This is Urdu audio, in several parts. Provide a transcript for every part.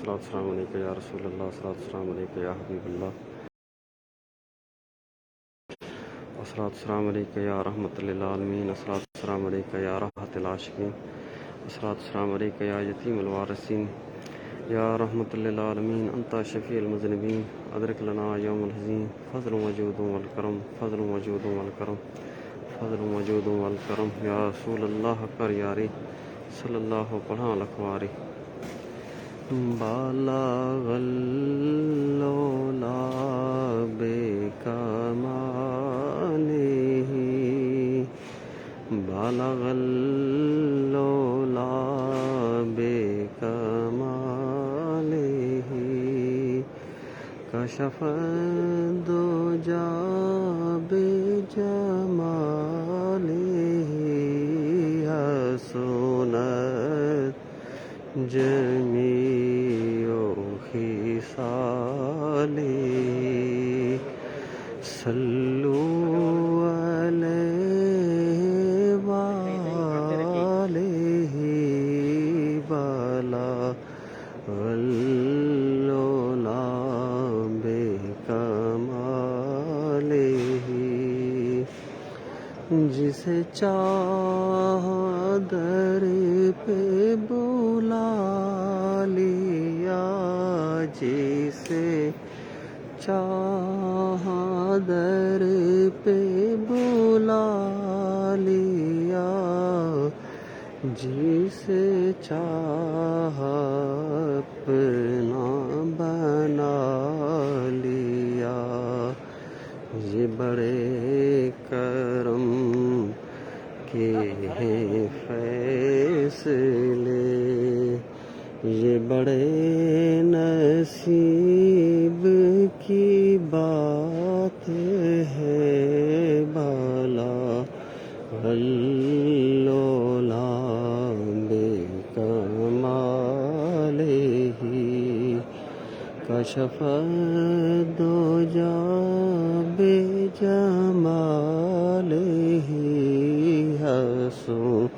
الصلاۃ والسلام علیکہ یا رسول اللہ، الصلاۃ والسلام علیکہ یا حبیب اللہ، الصلاۃ والسلام علیکہ یا رحمۃ للعالمین، الصلاۃ والسلام علیکہ یا راحت العاشقین، الصلاۃ والسلام علیکہ یا یتیم الوارثین، یا رحمۃ للعالمین، انت شفیع المذنبین، ادرک لنا یوم الحزین، فضل وجود والکرم، فضل وجود والکرم، فضل وجود والکرم، یا رسول اللہ کر یاری، صلی اللہ پڑھا لکھواری، بالغ اللولا بکمالہ، بالغ اللولا بکمالہ، کشف الدجی بجمالہ، حسنت جمیع خصالہ، صلوا علیہ وآلہ، بلغ العلا بکمالہ، جسے چاہا در پہ بلا لیا، جسے چاہا در پہ بلا لیا، جسے چاہا اپنا بنا لیا، یہ بڑے کرم کے ہیں فیصلے، یہ بڑے نصیب کی بات ہے، بالغ اللولا بکمالہ، کشف الدجی بجمالہ، حسنت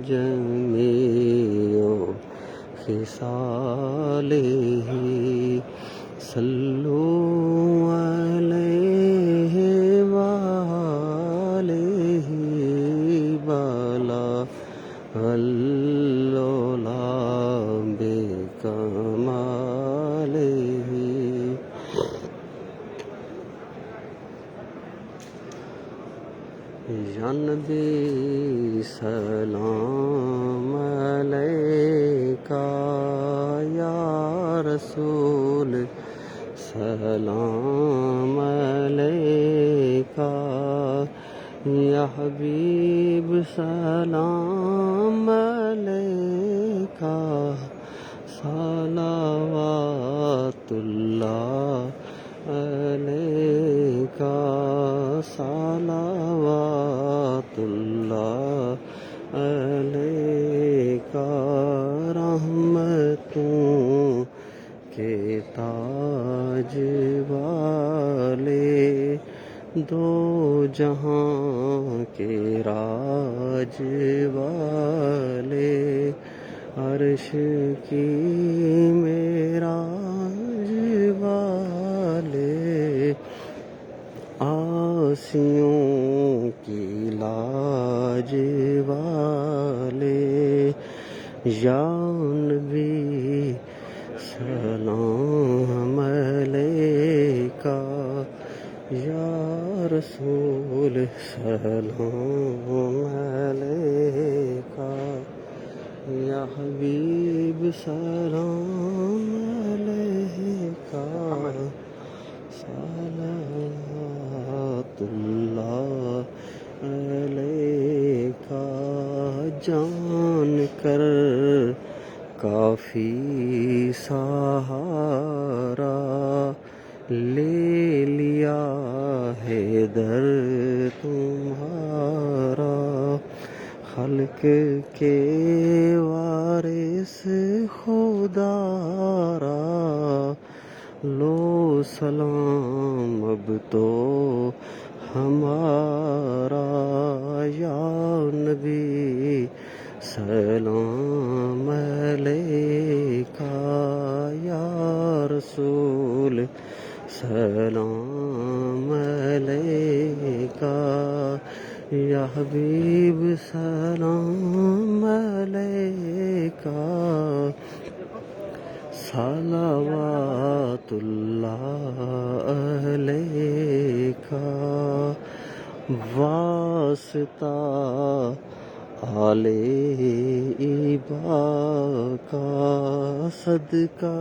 جمیع خصالہ، صلوا علیہ وآلہ، بلغ العلا بکمالہ، یا نبی سلام علیکہ، یا رسول سلام علیکہ، یا حبیب سلام علیکہ، صلوات اللہ علیکہ، صلوات اللہ علیکہ، رحمتوں کے تاج والے، دو جہاں کے راج والے، عرش کی معراج والے، آسیوں کی لاج والے، یا نبی سلام علیکہ، یا رسول سلام علیکہ، یا حبیب سلام علیکہ، صلوات اللہ علیکہ، جان کر کافی سہارا لے لیا ہے در تمہارا، خلق کے وارث خدا را، لو سلام اب تو ہمارا، یا نبی سلام علیکہ، سلام علیکہ یا حبیب سلام علیکہ صلوات اللہ علیکہ واسطہ علیہ کا صدقہ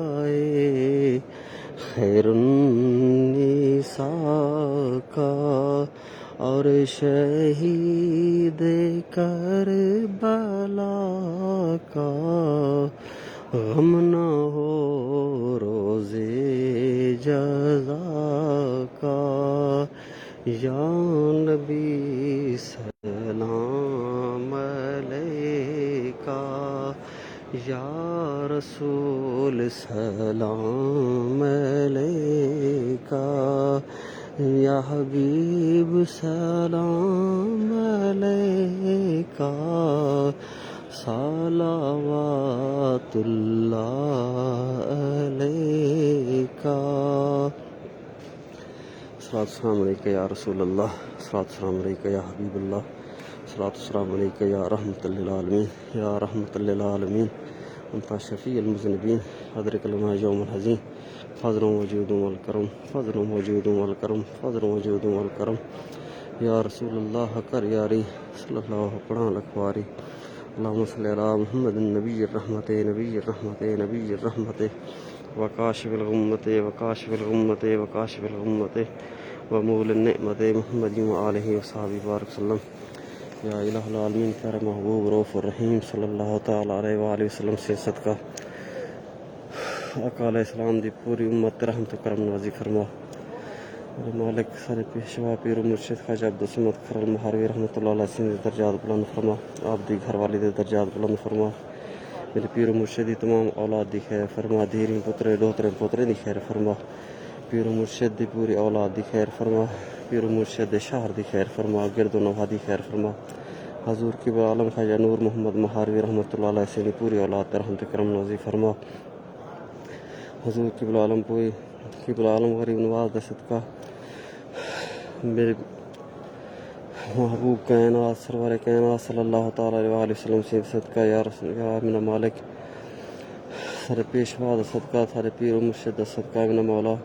خیر النساء کا اور شہید کربلا کا غم نہ ہو روزے جزا کا یا نبی سلام علیکہ یا رسول سلام علیکہ یا حبیب سلام علیکہ صلوات اللہ علیکہ السلام علیکہ یا رسول اللہ، السلام علیکہ یا حبیب اللہ، السلام علیکہ یا رحمت للعالمین، یا رحمت للعالمین، انت شفیع المذنبین، ادرک لنا یوم الحزین، فضل وجود والکرم، فضل وجود والکرم، فضل وجود والکرم، یا رسول اللہ کر یاری صلی اللہ پڑھا لکھواری، اللہم صلی علی محمد نبی الرحمت، نبی الرحمت، نبی الرحمت، وکاشف الغمت، وکاشف الغمت، وکاشف الغمت، ومول النعمت محمد وآلہ وصحبہ بارک وسلم، یا الہ العالمین پیارے محبوب رؤوف الرحیم صلی اللہ تعالیٰ علیہ وآلہ وسلم سے صدقہ آقا علیہ السلام دی پوری امت رحمت و کرم نوازی فرما۔ میرے مالک سارے پیشوا پیر و مرشد خواجہ عبدالصمد خرل مہاروی رحمۃ اللہ علیہ سے درجات بلند فرما، آپ دی گھر والی دے درجات بلند فرما، میرے پیر و مرشد دی تمام اولاد دی خیر فرما، دھیری پترے ڈوترے پوترے دی خیر فرما، پیر و مرشد دی پوری اولاد دی خیر فرما، پیر و مرشد دی شہر دی خیر فرما، گرد و نواح دی خیر فرما، حضور کی عالم خواجہ نور محمد مہاروی رحمۃ اللہ علیہ سے پوری اولاد رحمت کرم نوازی فرما، حضور کی عالم پوری کی عالم غریب نواز دے صدقہ میرے محبوب کائنات سرور کائنات صلی اللہ تعالیٰ علیہ وآلہ وسلم سے صدقہ یا رسول یا میرا مالک سارے پیشوا دا صدقہ، سارے پیر و مرشد دا صدقہ میرا مولا،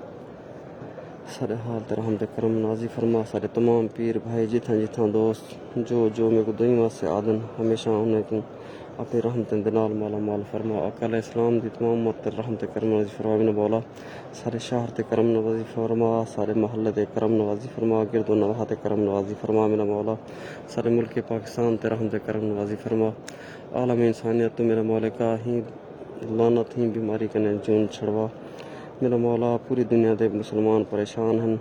سارے حال رحمت کرم نازی فرما، سارے تمام پیر بھائی جتھاں جتھاں دوست جو میرے کو دنیا سے آدن ہمیشہ انہیں کو اپنی رحمت دنال مالا مال فرما، آقا علیہ السلام دی تمام امت رحمت کرم نوازی فرما میرا مولا، سارے شہر تے کرم نوازی فرما، سارے محلے تے کرم نوازی فرما، گرد و نواح تے کرم نوازی فرما میرا مولا، سارے ملک پاکستان تے رحمت کرم نوازی فرما، عالم انسانیت تو میرا مولا کا ہی لعنت ہی بیماری کنے جون چھڑوا میرا مولا، پوری دنیا دے مسلمان پریشان ہیں،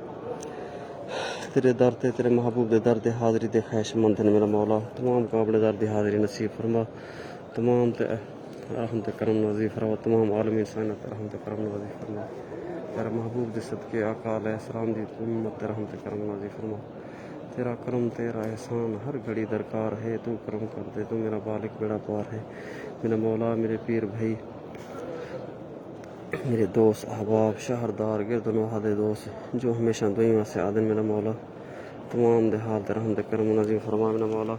تیرے در تے تیرے محبوب دے در دے حاضری دے خواہش مند ہیں میرا مولا، تمام قابل در دی حاضری نصیب فرما، تمام تے رحمت کرم نوازی فرما، تمام عالم انسانیت رحمت کرم نوازی فرما، تیرے محبوب دے صدقے آقا علیہ السلام دی امت رحمت کرم نوازی فرما، تیرا کرم تیرا احسان ہر گھڑی درکار ہے، تو کرم کر دے، تو میرا بالک بیڑا پار ہے میرا مولا، میرے پیر بھائی میرے دوست احباب شہردار گرد و نواح دے دوست جو ہمیشہ دنیا سے آدن میرا مولا، تمام دے حال رحمت کرم نوازی فرما میرا مولا،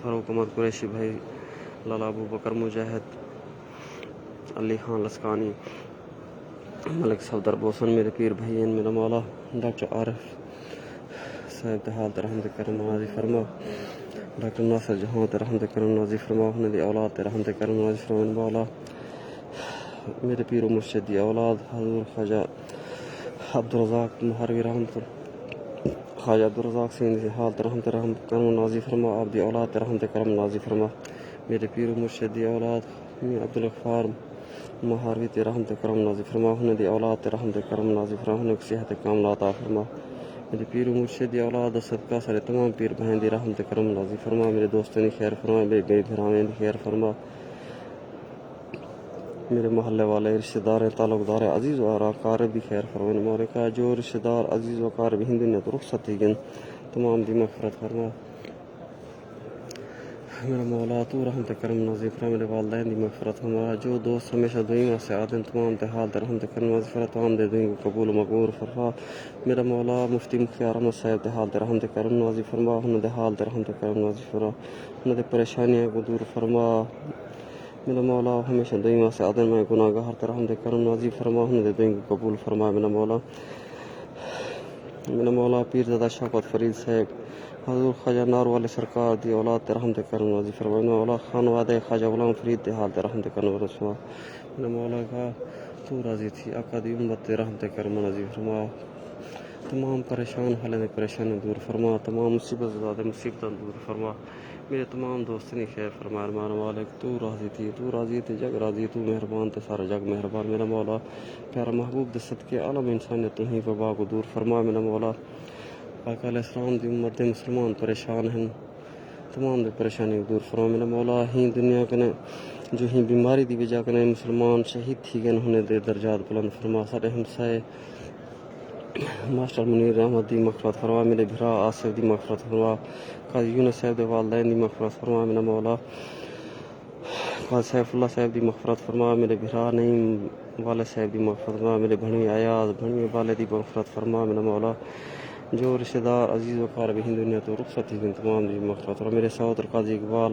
فاروق احمد قریشی بھائی، لالا ابو بکر مجاہد، علی خان لسکانی، ملک صفدر بوسن میرے پیر بھائی ہیں میرا مولا، ڈاکٹر عارف صاحب دے حال رحمت کرم نوازی فرما، ڈاکٹر ناصر جہاں تے رحمت کرم نوازی فرما، انہیں دی اولاد تے رحمت کرم نوازی فرما میرا مولا، میرے پیر و مرشد دی اولاد حضور خواجہ عبدالرزاق مہاروی رحمت خواجہ عبدالرزاق سین دی حال رحمت کرم نوازی فرما، آپ دی اولاد رحمت کرم نوازی فرما، میرے پیر و مرشد دی اولاد عبدالغفار مہاروی تے رحمت کرم نوازی فرما، انہیں دی اولاد رحمت کرم نوازی فرما، انہیں صحت کاملہ عطا فرما، میرے پیر و مرشد دی اولاد صدقہ سارے تمام پیر بہن دی رحمت کرم نوازی فرما، میرے دوستوں دی خیر فرما، میرے بے بھراویں دی خیر فرما، میرے محلے والے رشتہ دار تعلق دار عزیز و اقارب بھی خیر فرما میرے مولا کا، جو رشتہ دار عزیز و اقارب ہند نے تو رخصت ہی گن تمام دی مغفرت فرما، میرا مولا تو رحمت کرم نازل فرما، میرے والدین دی مغفرت فرما، جو دوست ہمیشہ دعائیں سے آدن تمام حال تے رحمت کرم نازل فرما، تمام دے دعائیں کو قبول و مقبول فرما۔ میرا مولا مفتی مختار احمد صاحب دے حال تے رحمت کرم نازل فرما، انہاں دے حال تے رحمت کرم نازل فرما، انہاں دے پریشانیاں کو دور فرما۔ میرا مولا ہمیشہ دعائیں سے آدن میں گناہ گار تے رحمت کرم نازل فرما، انہاں دے دعائیں کو قبول فرما۔ میرا مولا پیر زادہ شوکت فرید صاحب حضور خواجہ نار والے سرکار دی اولاد تے رحمت کرم نازل فرما، میرا مولا خانوادہ خواجہ غلام فرید دے حال تے رحمت کرم نازل فرما۔ میرا مولا کا تو راضی تھی آقا دی امت تے رحمت کرم نازل فرما، تمام پریشان حالیں دے پریشانی دور فرما، تمام مصیبت زدہ مصیبتاں دور فرما، میرے تمام دوستوں کی خیر فرما۔ میرا مالک تو راضی تھی، تو راضی تے جگ راضی، تو مہربان تے سارا جگ مہربان۔ میرا مولا پیارا محبوب دے صدقے عالم انسانیت تو ہی وبا کو دور فرما۔ میرا مولا آقا علیہ السلام دی امت دے مسلمان پریشان ہیں، تمام دے پریشانی دور فرما۔ میرا مولا ہی دنیا کنے جو ہی بیماری دی وجہ کنے مسلمان شہید تھی گئے، انہیں دے درجات بلند فرما۔ سارے ہمسائے ماسٹر منیر احمد دی مغفرت فرما، میرے بھرا آصف دی مغفرت فرما، قاضی یونس صاحب دے والدین دی مغفرت فرما۔ میرا مولا قاضی سیف اللہ صاحب دی مغفرت فرما، میرے بھرا نعیم والد صاحب دی مغفرت فرما، میرے بھنوی ایاز بھنوی والد دی مغفرت فرما۔ میرا مولا جو رشتہ دار عزیز و قارب ہند دنیا تو رخصت ہی تمام دی مغفرت فرما۔ میرے سعودر قاضی اقبال،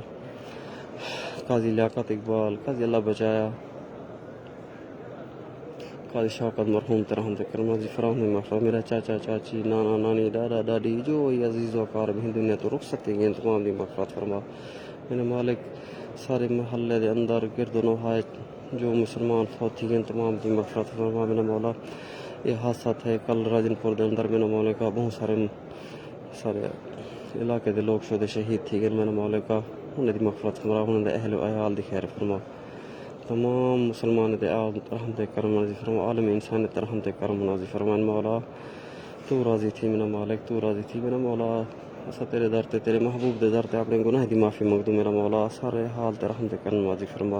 قاضی لیاقت اقبال، قاضی اللہ بچایا، قاضی شوکت مرحوم تے رحمت کرم نازل فرما، مغفرت۔ میرا چاچا چاچی نانا نانی دادا دادی جو عزیز و اقارب ہند دنیا تو رخصت ہی تمام دی مغفرت فرما۔ میرے مالک سارے محلے دے اندر گرد و نواح جو مسلمان فوت ہی تمام دی مغفرت فرما۔ میرا مولا یہ حادثات ہے کل راجن پور دے اندر، میرا مولا کا بہت سارے علاقے دے لوگ شہید شہید تھی گئے، میرا مولا کا انہیں دی مغفرت فرما، انہیں دے اہل و عیال دی خیر فرما، تمام مسلمان دے رحمت کرم نازل فرما، عالم انسانیت رحمت کرم نازل فرما۔ مولا تو راضی تھی میرا مالک، تو راضی تھی میرا مولا، اسا تیرے در تے تیرے محبوب دے در تے اپنے گناہ دی معافی منگ دو میرا مولا، سارے حال تے رحمت کرم نازل فرما،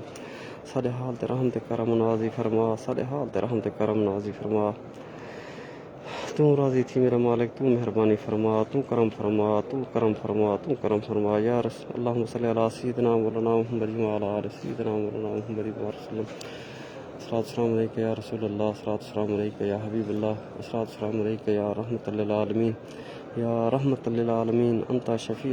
سارے حال تے رحمت کرم نازل فرما، سارے حال تے رحمت کرم نازل فرما۔ تو راضی تھی میرا مالک، تو مہربانی فرما، تو کرم فرما، تو کرم فرما، تو کرم فرما۔ یا رسول اللہم صلی علی سیدنا مولانا محمد وعلی آل سیدنا مولانا محمد وسلم۔ الصلاۃ والسلام علیک یا رسول اللہ، الصلاۃ والسلام علیک یا حبیب اللہ، الصلاۃ والسلام علیک یا رحمۃ للعالمین، یا رحمۃ للعالمین، انت شفیع